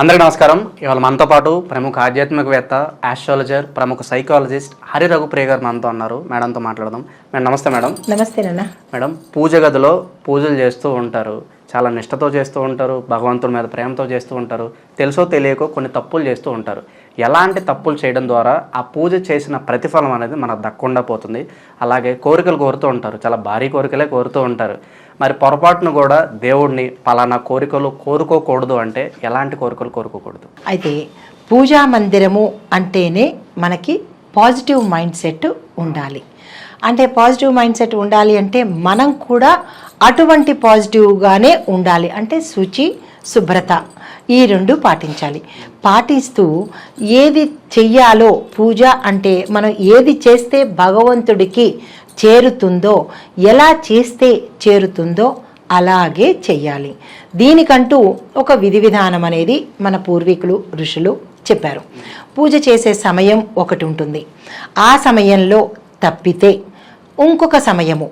అందరికీ నమస్కారం. ఇవాళ మనతో పాటు ప్రముఖ ఆధ్యాత్మికవేత్త, ఆస్ట్రాలజర్, ప్రముఖ సైకాలజిస్ట్ హరి రఘుప్రియ గారు మనతో ఉన్నారు. మేడంతో మాట్లాడదాం. మేడం నమస్తే. మేడం నమస్తే నాన్న. మేడం, పూజ గదిలో పూజలు చేస్తూ ఉంటారు, చాలా నిష్టతో చేస్తూ ఉంటారు, భగవంతుడి మీద ప్రేమతో చేస్తూ ఉంటారు, తెలుసో తెలియకో కొన్ని తప్పులు చేస్తూ ఉంటారు. ఎలాంటి తప్పులు చేయడం ద్వారా ఆ పూజ చేసిన ప్రతిఫలం అనేది మనకు దక్కకుండా పోతుంది. అలాగే కోరికలు కోరుతూ ఉంటారు, చాలా భారీ కోరికలే కోరుతూ ఉంటారు. మరి పొరపాటును కూడా దేవుడిని పలానా కోరికలు కోరుకోకూడదు అంటే ఎలాంటి కోరికలు కోరుకోకూడదు? అయితే పూజా మందిరము అంటేనే మనకి పాజిటివ్ మైండ్ సెట్ ఉండాలి. అంటే పాజిటివ్ మైండ్ సెట్ ఉండాలి అంటే మనం కూడా అటువంటి పాజిటివ్గానే ఉండాలి. అంటే శుచి, శుభ్రత ఈ రెండు పాటించాలి. పాటిస్తూ ఏది చెయ్యాలో, పూజ అంటే మనం ఏది చేస్తే భగవంతుడికి చేరుతుందో, ఎలా చేస్తే చేరుతుందో అలాగే చెయ్యాలి. దీనికంటూ ఒక విధి విధానం అనేది మన పూర్వీకులు, ఋషులు చెప్పారు. పూజ చేసే సమయం ఒకటి ఉంటుంది. ఆ సమయంలో తప్పితే ఇంకొక సమయము,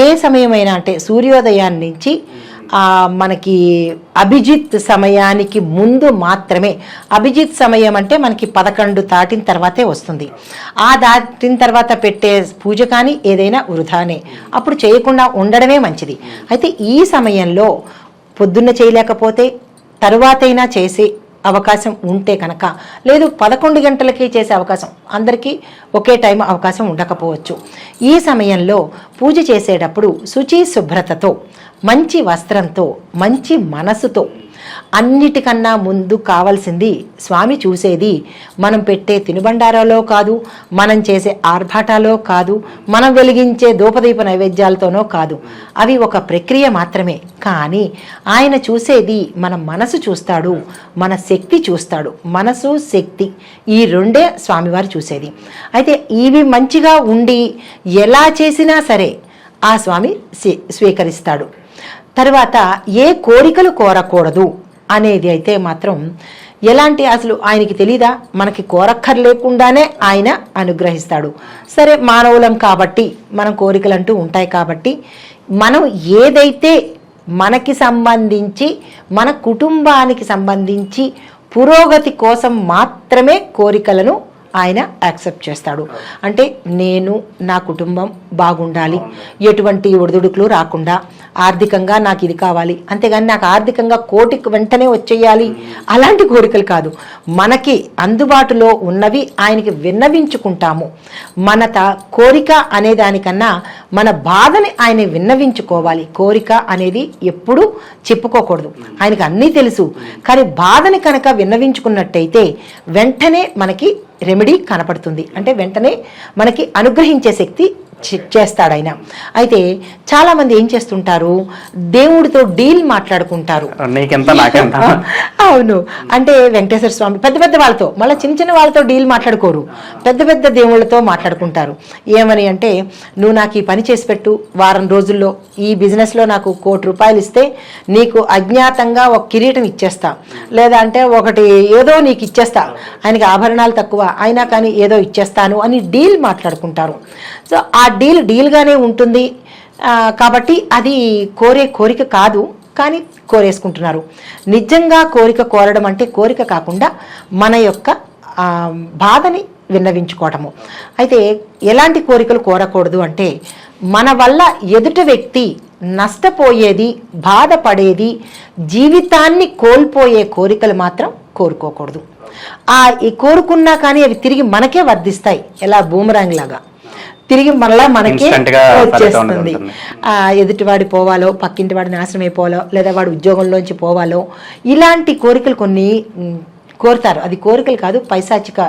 ఏ సమయమైనా అంటే సూర్యోదయాన్ని నుంచి మనకి అభిజిత్ సమయానికి ముందు మాత్రమే. అభిజిత్ సమయం అంటే మనకి 11 దాటిన తర్వాతే వస్తుంది. ఆ దాటిన తర్వాత పెట్టే పూజ కానీ ఏదైనా వృధానే, అప్పుడు చేయకుండా ఉండడమే మంచిది. అయితే ఈ సమయంలో పొద్దున్న చేయలేకపోతే తరువాతైనా చేసే అవకాశం ఉంటే కనుక, లేదు 11 గంటలకి చేసే అవకాశం, అందరికీ ఒకే టైం అవకాశం ఉండకపోవచ్చు. ఈ సమయంలో పూజ చేసేటప్పుడు శుచి, శుభ్రతతో, మంచి వస్త్రంతో, మంచి మనసుతో, అన్నిటికన్నా ముందు కావాల్సింది స్వామి చూసేది మనం పెట్టే తినుబండారాలో కాదు, మనం చేసే ఆర్భాటాలో కాదు, మనం వెలిగించే ధూపదీప నైవేద్యాలతోనో కాదు. అవి ఒక ప్రక్రియ మాత్రమే. కానీ ఆయన చూసేది మన మనసు చూస్తాడు, మన శక్తి చూస్తాడు. మనసు, శక్తి ఈ రెండే స్వామివారు చూసేది. అయితే ఇవి మంచిగా ఉండి ఎలా చేసినా సరే ఆ స్వామి స్వీకరిస్తాడు. తర్వాత ఏ కోరికలు కోరకూడదు అనేది అయితే మాత్రం ఎలాంటి, అసలు ఆయనకి తెలీదా? మనకి కోరక్కర్లేకుండానే ఆయన అనుగ్రహిస్తాడు. సరే, మానవులం కాబట్టి మనం కోరికలు అంటూ ఉంటాయి కాబట్టి మనం ఏదైతే మనకి సంబంధించి, మన కుటుంబానికి సంబంధించి పురోగతి కోసం మాత్రమే కోరికలను ఆయన యాక్సెప్ట్ చేస్తాడు. అంటే నేను, నా కుటుంబం బాగుండాలి, ఎటువంటి ఒడిదుడుకులు రాకుండా, ఆర్థికంగా నాకు ఇది కావాలి, అంతేగాని నాకు ఆర్థికంగా కోటికి వెంటనే వచ్చేయాలి అలాంటి కోరికలు కాదు. మనకి అందుబాటులో ఉన్నవి ఆయనకి విన్నవించుకుంటాము. మన కోరిక అనే దానికన్నా మన బాధని ఆయన విన్నవించుకోవాలి. కోరిక అనేది ఎప్పుడూ చెప్పుకోకూడదు. ఆయనకి అన్నీ తెలుసు, కానీ బాధని కనుక విన్నవించుకున్నట్టయితే వెంటనే మనకి రెమెడీ కనపడుతుంది. అంటే వెంటనే మనకి అనుగ్రహించే శక్తి చేస్తాడు ఆయన. అయితే చాలా మంది ఏం చేస్తుంటారు, దేవుడితో డీల్ మాట్లాడుకుంటారు. అవును, అంటే వెంకటేశ్వర స్వామి పెద్ద పెద్ద వాళ్ళతో, మళ్ళీ చిన్న చిన్న వాళ్ళతో డీల్ మాట్లాడుకోరు, పెద్ద పెద్ద దేవుళ్ళతో మాట్లాడుకుంటారు. ఏమని అంటే, నువ్వు నాకు ఈ పని చేసి పెట్టు, వారం రోజుల్లో ఈ బిజినెస్లో నాకు ₹1,00,00,000 ఇస్తే నీకు అజ్ఞాతంగా ఒక కిరీటం ఇచ్చేస్తా, లేదా అంటే ఒకటి ఏదో నీకు ఇచ్చేస్తా, ఆయనకి ఆభరణాలు తక్కువ అయినా కానీ ఏదో ఇచ్చేస్తాను అని డీల్ మాట్లాడుకుంటారు. సో ఆ డీల్గానే ఉంటుంది కాబట్టి అది కోరిక కాదు, కానీ కోరేసుకుంటున్నారు. నిజంగా కోరిక కోరడం అంటే కోరిక కాకుండా మన యొక్క బాధని విన్నవించుకోవటము. అయితే ఎలాంటి కోరికలు కోరకూడదు అంటే, మన వల్ల ఎదుటి వ్యక్తి నష్టపోయేది, బాధపడేది, జీవితాన్ని కోల్పోయే కోరికలు మాత్రం కోరుకోకూడదు. ఈ కోరుకున్నా కానీ అవి తిరిగి మనకే వర్ధిస్తాయి. ఎలా బూమరాంగ్ లాగా తిరిగి మళ్ళా మనకే వచ్చేస్తుంది. ఎదుటివాడి పోవాలో, పక్కింటి వాడి నాశనం అయిపోవాలో, లేదా వాడి ఉద్యోగంలోంచి పోవాలో, ఇలాంటి కోరికలు కొన్ని కోరుతారు. అది కోరికలు కాదు, పైశాచిక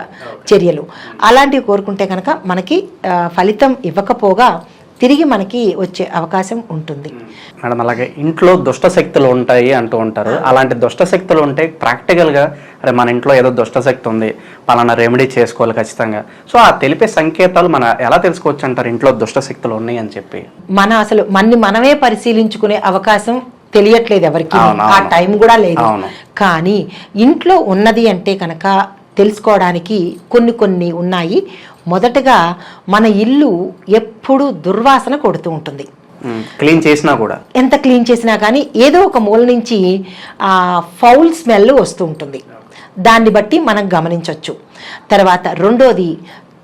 చర్యలు. అలాంటివి కోరుకుంటే కనుక మనకి ఫలితం ఇవ్వకపోగా తిరిగి మనకి వచ్చే అవకాశం ఉంటుంది. మేడం, అలాగే ఇంట్లో దుష్ట శక్తులు ఉంటాయి అంటూ ఉంటారు. అలాంటి దుష్ట శక్తులు ఉంటే ప్రాక్టికల్గా, అరే మన ఇంట్లో ఏదో దుష్ట శక్తి ఉంది, పలానా రెమెడీ చేసుకోవాలి ఖచ్చితంగా, సో ఆ తెలిపే సంకేతాలు మనం ఎలా తెలుసుకోవచ్చు అంటారు, ఇంట్లో దుష్ట శక్తులు ఉన్నాయి అని చెప్పి? అసలు మనమే పరిశీలించుకునే అవకాశం తెలియట్లేదు ఎవరికి, ఆ టైం కూడా లేదు. కానీ ఇంట్లో ఉన్నది అంటే కనుక తెలుసుకోవడానికి కొన్ని ఉన్నాయి. మొదటగా మన ఇల్లు ఎప్పుడు దుర్వాసన కొడుతూ ఉంటుంది. క్లీన్ చేసినా కూడా ఎంత క్లీన్ చేసినా కానీ ఏదో ఒక మూల నుంచి ఫౌల్ స్మెల్ వస్తూ ఉంటుంది. దాన్ని బట్టి మనం గమనించవచ్చు. తర్వాత రెండోది,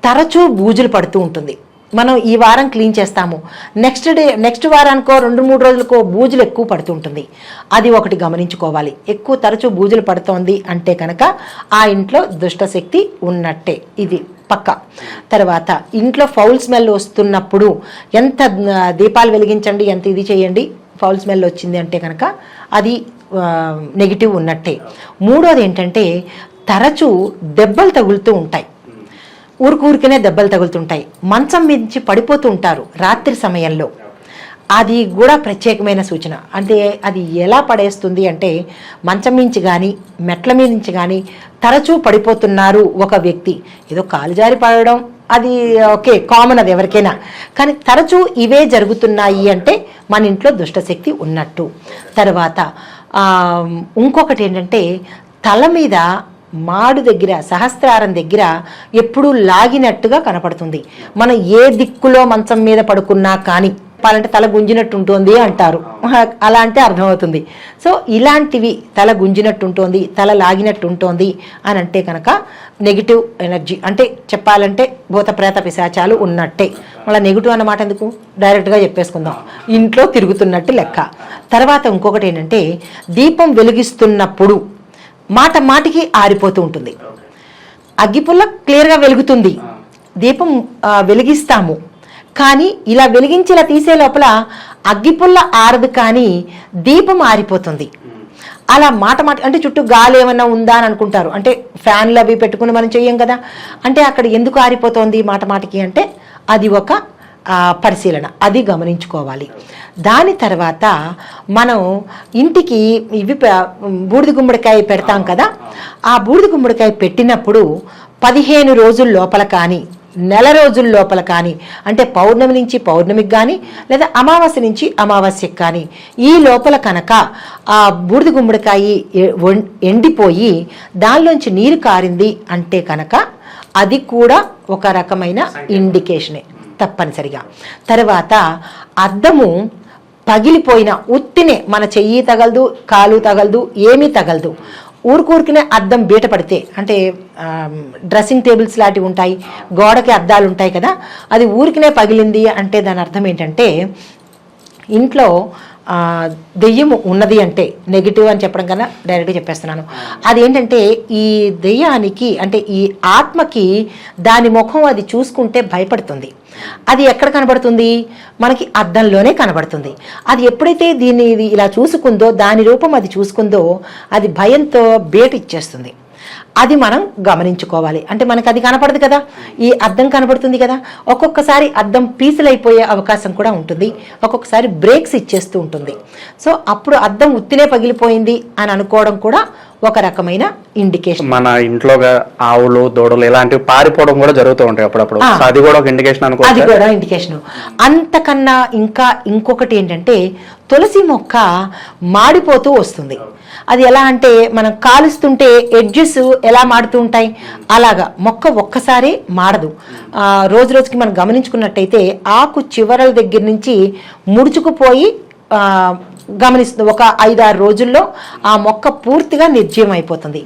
తరచూ బూజులు పడుతూ ఉంటుంది. మనం ఈ వారం క్లీన్ చేస్తాము, నెక్స్ట్ వారానికో 2-3 రోజులకో బూజులు ఎక్కువ పడుతుంటుంది. అది ఒకటి గమనించుకోవాలి. ఎక్కువ తరచూ బూజులు పడుతోంది అంటే కనుక ఆ ఇంట్లో దుష్టశక్తి ఉన్నట్టే, ఇది పక్క. తర్వాత ఇంట్లో ఫౌల్ స్మెల్ వస్తున్నప్పుడు ఎంత దీపాలు వెలిగించండి, ఎంత ఇది చేయండి, ఫౌల్ స్మెల్ వచ్చింది అంటే కనుక అది నెగిటివ్ ఉన్నట్టే. మూడోది ఏంటంటే, తరచూ దెబ్బలు తగులుతూ ఉంటాయి. ఊరికనే దెబ్బలు తగులుతుంటాయి. మంచం మించి పడిపోతూ ఉంటారు రాత్రి సమయంలో. అది కూడా ప్రత్యేకమైన సూచన. అంటే అది ఎలా పడేస్తుంది అంటే, మంచం మించి కానీ మెట్ల మీద నుంచి కానీ తరచూ పడిపోతున్నారు ఒక వ్యక్తి. ఏదో కాలు జారి పడడం అది ఓకే, కామన్, అది ఎవరికైనా. కానీ తరచూ ఇవే జరుగుతున్నాయి అంటే మన ఇంట్లో దుష్టశక్తి ఉన్నట్టు. తర్వాత ఇంకొకటి ఏంటంటే, తల మీద మాడు దగ్గర, సహస్రారం దగ్గర ఎప్పుడూ లాగినట్టుగా కనపడుతుంది. మనం ఏ దిక్కులో మంచం మీద పడుకున్నా కానీ చెప్పాలంటే తల గుంజినట్టు ఉంటుంది అంటారు. అలా అంటే అర్థమవుతుంది. సో ఇలాంటివి తల గుంజినట్టు ఉంటుంది, తల లాగినట్టు ఉంటుంది అని అంటే కనుక నెగిటివ్ ఎనర్జీ, అంటే చెప్పాలంటే భూత ప్రేత పిశాచాలు ఉన్నట్టే. మళ్ళీ నెగిటివ్ అన్నమాట ఎందుకు, డైరెక్ట్గా చెప్పేసుకుందాం, ఇంట్లో తిరుగుతున్నట్టు లెక్క. తర్వాత ఇంకొకటి ఏంటంటే, దీపం వెలిగిస్తున్నప్పుడు మాటికి ఆరిపోతూ ఉంటుంది. అగ్గిపుల్ల క్లియర్గా వెలుగుతుంది, దీపం వెలిగిస్తాము, కానీ ఇలా వెలిగించి ఇలా తీసే లోపల అగ్గిపుల్ల ఆరదు, కానీ దీపం ఆరిపోతుంది. అలా అంటే చుట్టూ గాలి ఏమన్నా ఉందా అని అనుకుంటారు. అంటే ఫ్యాన్లు అవి పెట్టుకుని మనం చెయ్యం కదా. అంటే అక్కడ ఎందుకు ఆరిపోతుంది మాటికి అంటే అది ఒక పరిశీలన, అది గమనించుకోవాలి. దాని తర్వాత మనం ఇంటికి ఇవి బూడిద గుమ్మడికాయ పెడతాం కదా. ఆ బూడిద గుమ్మడికాయ పెట్టినప్పుడు 15 రోజుల లోపల కానీ, నెల రోజుల లోపల కానీ, అంటే పౌర్ణమి నుంచి పౌర్ణమికి కానీ, లేదా అమావాస్య నుంచి అమావాస్యకి కానీ, ఈ లోపల కనుక ఆ బూడిద గుమ్మడికాయ ఎండిపోయి దానిలోంచి నీరు కారింది అంటే కనుక అది కూడా ఒక రకమైన ఇండికేషనే తప్పనిసరిగా. తర్వాత అద్దము పగిలిపోయిన ఉత్తినే, మన చెయ్యి తగలదు, కాలు తగలదు, ఏమీ తగలదు, ఊరికనే అద్దం బీట పడితే, అంటే డ్రెస్సింగ్ టేబుల్స్ లాంటివి ఉంటాయి, గోడకి అద్దాలు ఉంటాయి కదా, అది ఊరికనే పగిలింది అంటే దాని అర్థం ఏంటంటే ఇంట్లో దెయ్యం ఉన్నది అంటే, నెగిటివ్ అని చెప్పడం కన్నా డైరెక్ట్గా చెప్పేస్తున్నాను. అదేంటంటే ఈ దెయ్యానికి, అంటే ఈ ఆత్మకి దాని ముఖం అది చూసుకుంటే భయపడుతుంది. అది ఎక్కడ కనబడుతుంది, మనకి అద్దంలోనే కనబడుతుంది. అది ఎప్పుడైతే దీన్ని ఇలా చూసుకుందో, దాని రూపం అది చూసుకుందో, అది భయంతో బేట ఇచ్చేస్తుంది. అది మనం గమనించుకోవాలి. అంటే మనకు అది కనపడదు కదా, ఈ అద్దం కనబడుతుంది కదా. ఒక్కొక్కసారి అద్దం పీసులైపోయే అవకాశం కూడా ఉంటుంది, ఒక్కొక్కసారి బ్రేక్స్ ఇచ్చేస్తూ ఉంటుంది. సో అప్పుడు అద్దం ఉత్తినే పగిలిపోయింది అని అనుకోవడం కూడా ఒక రకమైన ఇండికేషన్. మన ఇంట్లో ఆవులు, దూడలు ఇలాంటివి పారిపోవడం కూడా జరుగుతూ ఉంటాయి అప్పుడప్పుడు. అది కూడా ఒక ఇండికేషన్ అనుకో. అది కూడా ఇండికేషన్. అంతకన్నా ఇంకొకటి ఏంటంటే, తులసి మొక్క మాడిపోతూ వస్తుంది. అది ఎలా అంటే, మనం కాలుస్తుంటే ఎడ్జెస్ ఎలా మాడుతూ ఉంటాయి, అలాగా మొక్క ఒక్కసారి మాడదు. రోజుకి మనం గమనించుకున్నట్టయితే ఆకు చివరల దగ్గర నుంచి ముడుచుకుపోయి గమనిస్తుంది. ఒక 5-6 రోజుల్లో ఆ మొక్క పూర్తిగా నిర్జీవం అయిపోతుంది.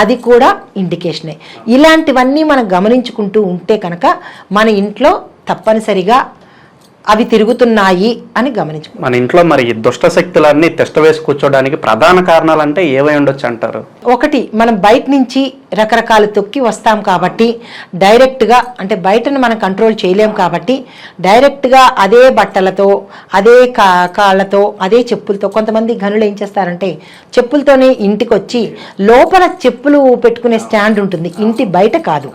అది కూడా ఇండికేషనే. ఇలాంటివన్నీ మనం గమనించుకుంటూ ఉంటే కనుక మన ఇంట్లో తప్పనిసరిగా అవి తిరుగుతున్నాయి అని గమనించు. మన ఇంట్లో మరి దుష్ట శక్తులన్నీ తిష్ట వేసి కూర్చోడానికి ప్రధాన కారణాలు అంటే ఏవై ఉండొచ్చు అంటారు? ఒకటి, మనం బయట నుంచి రకరకాలు తొక్కి వస్తాం కాబట్టి డైరెక్ట్గా, అంటే బయటను మనం కంట్రోల్ చేయలేం కాబట్టి డైరెక్ట్గా అదే బట్టలతో, అదే కాళ్ళతో, అదే చెప్పులతో, కొంతమంది గనులు ఏం చేస్తారంటే చెప్పులతోనే ఇంటికి వచ్చి లోపల చెప్పులు పెట్టుకునే స్టాండ్ ఉంటుంది, ఇంటి బయట కాదు.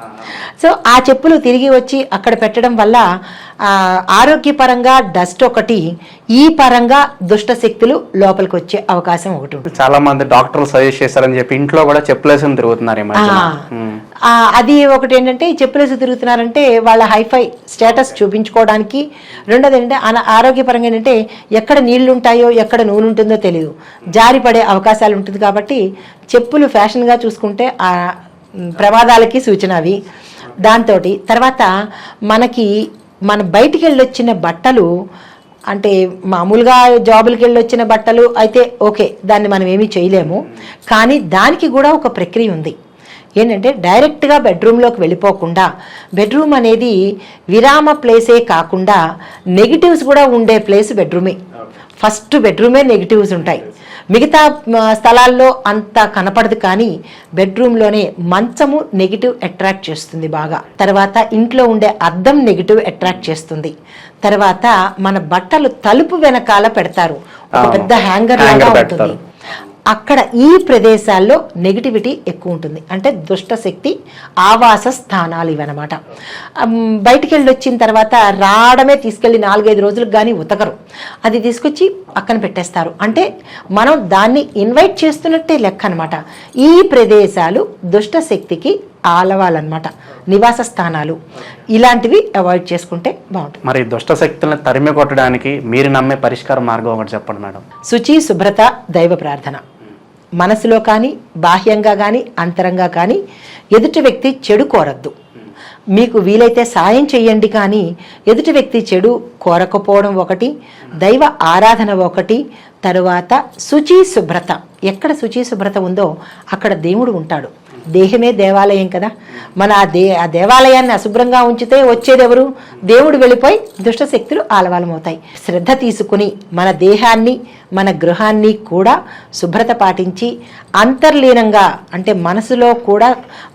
సో ఆ చెప్పులు తిరిగి వచ్చి అక్కడ పెట్టడం వల్ల ఆరోగ్యపరంగా డస్ట్ ఒకటి, ఈ పరంగా దుష్ట శక్తులు లోపలికి వచ్చే అవకాశం ఒకటి ఉంటుంది. చాలా మంది డాక్టర్లు సజెస్ట్ చేశారని చెప్పి ఇంట్లో కూడా చెప్పులేసుకుని తిరుగుతున్నారు. అది ఒకటి ఏంటంటే, చెప్పులేసి తిరుగుతున్నారంటే వాళ్ళ హైఫై స్టేటస్ చూపించుకోవడానికి. రెండోది ఏంటంటే ఆరోగ్యపరంగా ఏంటంటే ఎక్కడ నీళ్లు ఉంటాయో, ఎక్కడ నూనె ఉంటుందో తెలియదు, జారి పడే అవకాశాలు ఉంటుంది. కాబట్టి చెప్పులు ఫ్యాషన్గా చూసుకుంటే ప్రమాదాలకి సూచన అవి. దాంతో తర్వాత మన బయటికి వెళ్ళొచ్చిన బట్టలు అంటే మామూలుగా జాబులకి వెళ్ళి వచ్చిన బట్టలు అయితే ఓకే, దాన్ని మనం ఏమీ చేయలేము. కానీ దానికి కూడా ఒక ప్రక్రియ ఉంది. ఏంటంటే డైరెక్ట్గా బెడ్రూమ్లోకి వెళ్ళిపోకుండా, బెడ్రూమ్ అనేది విరామ ప్లేసే కాకుండా నెగిటివ్స్ కూడా ఉండే ప్లేస్ బెడ్రూమే. ఫస్ట్ బెడ్రూమే నెగిటివ్స్ ఉంటాయి. మిగతా స్థలాల్లో అంత కనపడదు, కానీ బెడ్రూమ్లోనే మంచము నెగిటివ్ అట్రాక్ట్ చేస్తుంది బాగా. తర్వాత ఇంట్లో ఉండే అద్దం నెగిటివ్ అట్రాక్ట్ చేస్తుంది. తర్వాత మన బట్టలు తలుపు వెనకాల పెడతారు, ఒక పెద్ద హ్యాంగర్ లాగా ఉంటుంది. అక్కడ ఈ ప్రదేశాల్లో నెగిటివిటీ ఎక్కువ ఉంటుంది. అంటే దుష్ట శక్తి ఆవాస స్థానాలు ఇవన్నమాట. బయటికి వెళ్ళి వచ్చిన తర్వాత రావడమే తీసుకెళ్ళి 4-5 రోజులకు కానీ ఉతకరు, అది తీసుకొచ్చి పక్కన పెట్టేస్తారు. అంటే మనం దాన్ని ఇన్వైట్ చేస్తున్నట్టే లెక్క అనమాట. ఈ ప్రదేశాలు దుష్ట శక్తికి ఆలవాలన్నమాట, నివాస స్థానాలు. ఇలాంటివి అవాయిడ్ చేసుకుంటే బాగుంటుంది. మరి దుష్ట శక్తులను తరిమి కొట్టడానికి మీరు నమ్మే పరిష్కార మార్గం ఒకటి చెప్పండి మేడం. శుచి, శుభ్రత, దైవ ప్రార్థన. మనసులో కానీ బాహ్యంగా కానీ అంతరంగా కానీ ఎదుటి వ్యక్తి చెడు కోరద్దు. మీకు వీలైతే సాయం చేయండి, కానీ ఎదుటి వ్యక్తి చెడు కోరకపోవడం ఒకటి, దైవ ఆరాధన ఒకటి. తరువాత శుచి శుభ్రత. ఎక్కడ శుచి శుభ్రత ఉందో అక్కడ దేవుడు ఉంటాడు. దేహమే దేవాలయం కదా. మన ఆ దేవాలయాన్ని అశుభ్రంగా ఉంచితే వచ్చేది ఎవరు? దేవుడు వెళ్ళిపోయి దుష్ట శక్తులు ఆలవాలమవుతాయి. శ్రద్ధ తీసుకుని మన దేహాన్ని, మన గృహాన్ని కూడా శుభ్రత పాటించి అంతర్లీనంగా, అంటే మనసులో కూడా,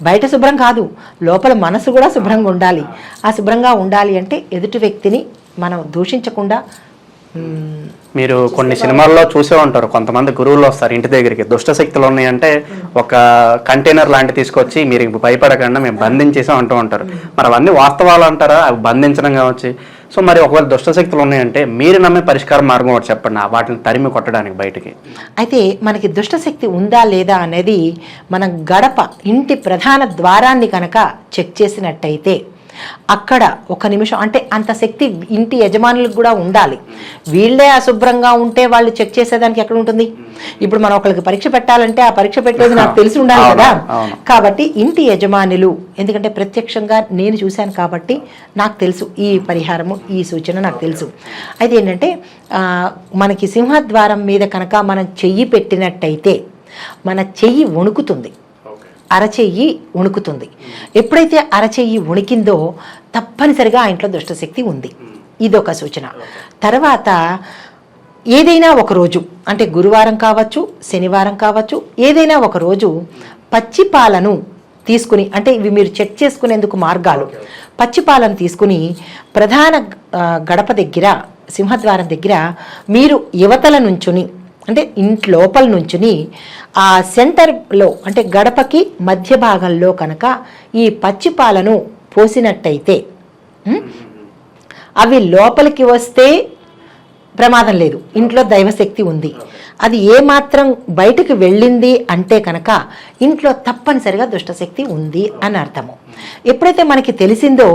బయట శుభ్రం కాదు, లోపల మనసు కూడా శుభ్రంగా ఉండాలి. ఆ శుభ్రంగా ఉండాలి అంటే ఎదుటి వ్యక్తిని మనం దూషించకుండా. మీరు కొన్ని సినిమాల్లో చూసే ఉంటారు, కొంతమంది గురువులు వస్తారు ఇంటి దగ్గరికి, దుష్ట శక్తులు ఉన్నాయంటే ఒక కంటైనర్ లాంటి తీసుకొచ్చి మీరు భయపడకుండా మేము బంధించేసాం అంటూ ఉంటారు. మరి అవన్నీ వాస్తవాలు అంటారా, అవి బంధించడం కావచ్చు? సో మరి ఒకవేళ దుష్ట శక్తులు ఉన్నాయంటే మీరు నమ్మే పరిష్కార మార్గం ఒకటి చెప్పండి, వాటిని తరిమి కొట్టడానికి బయటికి. అయితే మనకి దుష్టశక్తి ఉందా లేదా అనేది మనం గడప, ఇంటి ప్రధాన ద్వారాన్ని కనుక చెక్ చేసినట్టయితే అక్కడ ఒక నిమిషం, అంటే అంత శక్తి ఇంటి యజమానులకు కూడా ఉండాలి. వీళ్ళే అశుభ్రంగా ఉంటే వాళ్ళు చెక్ చేసేదానికి ఎక్కడ ఉంటుంది? ఇప్పుడు మనం ఒకరికి పరీక్ష పెట్టాలంటే ఆ పరీక్ష పెట్టేది నాకు తెలిసి ఉండాలి కదా. కాబట్టి ఇంటి యజమానులు, ఎందుకంటే ప్రత్యక్షంగా నేను చూశాను కాబట్టి నాకు తెలుసు, ఈ పరిహారము, ఈ సూచన నాకు తెలుసు. అయితే ఏంటంటే మనకి సింహద్వారం మీద కనుక మనం చెయ్యి పెట్టినట్టయితే మన చెయ్యి వణుకుతుంది, అరచెయ్యి వణుకుతుంది. ఎప్పుడైతే అరచెయ్యి వణికిందో తప్పనిసరిగా ఆ ఇంట్లో దుష్టశక్తి ఉంది. ఇదొక సూచన. తర్వాత ఏదైనా ఒక రోజు, అంటే గురువారం కావచ్చు, శనివారం కావచ్చు, ఏదైనా ఒక రోజు పచ్చి పాలను తీసుకుని, అంటే ఇవి మీరు చెక్ చేసుకునేందుకు మార్గాలు, పచ్చి పాలను తీసుకుని ప్రధాన గడప దగ్గర, సింహద్వారం దగ్గర మీరు యువతల నుంచుని, అంటే ఇంటి లోపల నుంచుని ఆ సెంటర్లో, అంటే గడపకి మధ్య భాగంలో కనుక ఈ పచ్చి పాలను పోసినట్టయితే అవి లోపలికి వస్తే ప్రమాదం లేదు, ఇంట్లో దైవశక్తి ఉంది. అది ఏమాత్రం బయటకు వెళ్ళింది అంటే కనుక ఇంట్లో తప్పనిసరిగా దుష్టశక్తి ఉంది అని అర్థము. ఎప్పుడైతే మనకి తెలిసిందో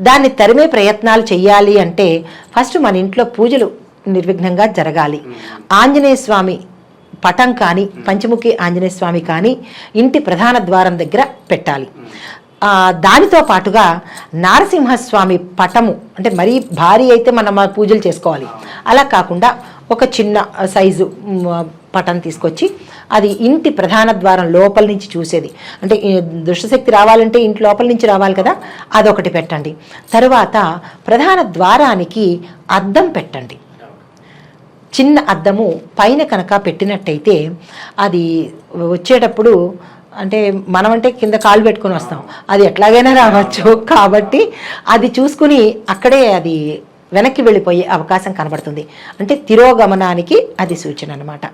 దాన్ని తరిమే ప్రయత్నాలు చేయాలి అంటే ఫస్ట్ మన ఇంట్లో పూజలు నిర్విఘ్నంగా జరగాలి. ఆంజనేయ స్వామి పటం కానీ, పంచముఖి ఆంజనేయ స్వామి కానీ ఇంటి ప్రధాన ద్వారం దగ్గర పెట్టాలి. దానితో పాటుగా నారసింహస్వామి పటము, అంటే మరీ భారీ అయితే మనం పూజలు చేసుకోవాలి, అలా కాకుండా ఒక చిన్న సైజు పటం తీసుకొచ్చి అది ఇంటి ప్రధాన ద్వారం లోపల నుంచి చూసేది, అంటే దుష్టశక్తి రావాలంటే ఇంటి లోపల నుంచి రావాలి కదా, అదొకటి పెట్టండి. తరువాత ప్రధాన ద్వారానికి అద్దం పెట్టండి. చిన్న అద్దము పైన కనుక పెట్టినట్టయితే అది వచ్చేటప్పుడు, అంటే మనమంటే కింద కాళ్ళు పెట్టుకుని వస్తాం, అది ఎట్లాగైనా రావచ్చు. కాబట్టి అది చూసుకుని అక్కడే అది వెనక్కి వెళ్ళిపోయే అవకాశం కనబడుతుంది. అంటే తిరోగమనానికి అది సూచన అనమాట.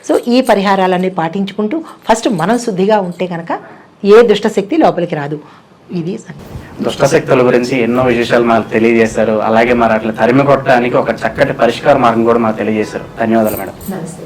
సో ఈ పరిహారాలన్నీ పాటించుకుంటూ ఫస్ట్ మనం శుద్ధిగా ఉంటే కనుక ఏ దుష్టశక్తి లోపలికి రాదు. ఇది దుష్టశక్తుల గురించి ఎన్నో విశేషాలు మాకు తెలియజేశారు. అలాగే మరి అట్లా తరిమి కొట్టడానికి ఒక చక్కటి పరిష్కార మార్గం కూడా మాకు తెలియజేశారు. ధన్యవాదాలు మేడం. నమస్తే.